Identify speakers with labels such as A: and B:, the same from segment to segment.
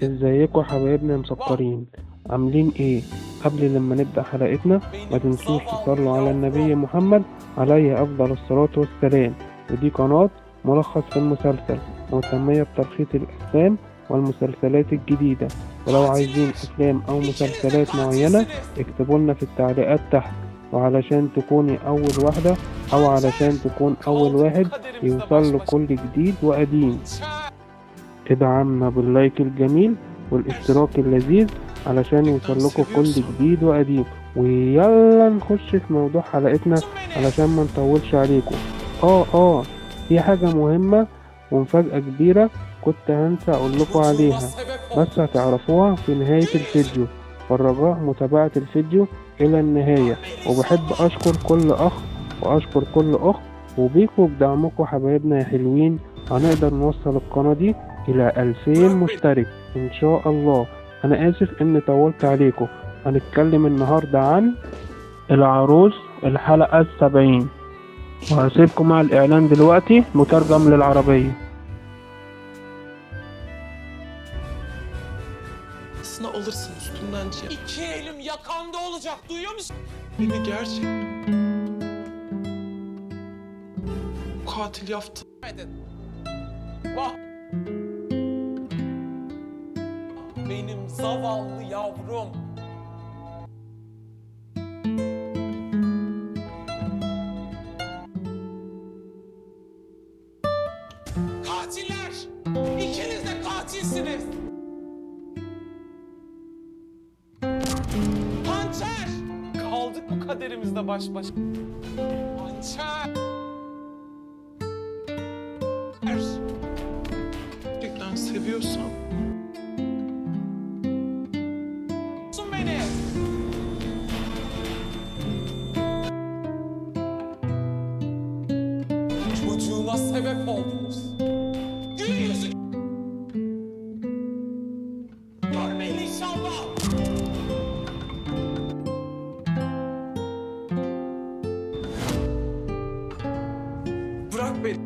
A: ازيكم حبايبنا مسكرين؟ عاملين ايه؟ قبل لما نبدأ حلقتنا ما تنسوش تصلوا على النبي محمد عليه افضل الصلاة والسلام. ودي قناة ملخص في المسلسل مهتمية بتلخيص الافلام والمسلسلات الجديدة، ولو عايزين افلام او مسلسلات معينة اكتبوا لنا في التعليقات تحت، وعلشان تكوني اول واحدة او علشان تكون اول واحد يوصل له كل جديد وقديم ادعمنا باللايك الجميل والاشتراك اللذيذ علشان يوصلكوا كل جديد وقديم. ويلا نخش في موضوع حلقتنا علشان ما نطولش عليكم. في حاجة مهمة ومفاجأة كبيرة كنت هنسى اقول لكم عليها، بس هتعرفوها في نهاية الفيديو، فالرجاء متابعة الفيديو الى النهاية. وبحب اشكر كل اخ واشكر كل اخت، وبيكوا بدعمكم حبايبنا يا حلوين هنقدر نوصل القناة دي إلى 2000 مشترك إن شاء الله. أنا آسف إني طولت عليكم. هنتكلم النهاردة عن العروس الحلقة 70، وهسيبكم مع الإعلان دلوقتي مترجم للعربية.
B: Aslında alırsın üstünden Cem. İki elim yakanda olacak, duyuyor musun? Beni gerçek katil yaptı. Bak. Benim zavallı yavrum. Katiller! İkiniz de katilsiniz! Hançer! Kaldık bu kaderimizde baş başa. Hançer! Gerçekten seviyorsan beni. Çocuğuna sebep oldunuz. Gün yüzü görmeyin inşallah. Bırak beni.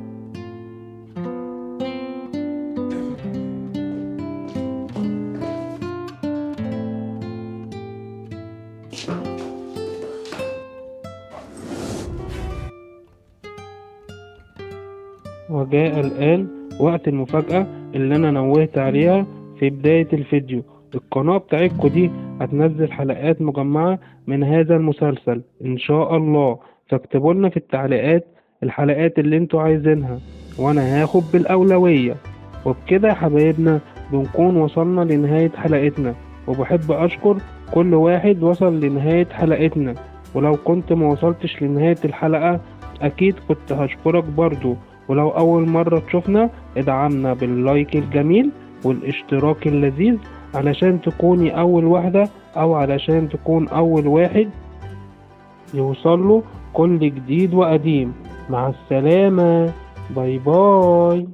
A: وجاء الآن وقت المفاجأة اللي أنا نوهت عليها في بداية الفيديو. القناة بتاعتكم دي هتنزل حلقات مجمعة من هذا المسلسل إن شاء الله، فاكتبوا لنا في التعليقات الحلقات اللي انتوا عايزينها وأنا هاخد بالأولوية. وبكده يا حبايبنا بنكون وصلنا لنهاية حلقتنا، وبحب أشكر كل واحد وصل لنهاية حلقتنا، ولو كنت ما وصلتش لنهاية الحلقة أكيد كنت هشكرك برضو. ولو أول مرة تشوفنا ادعمنا باللايك الجميل والاشتراك اللذيذ علشان تكوني أول واحدة أو علشان تكون أول واحد يوصله كل جديد وقديم. مع السلامة، باي باي.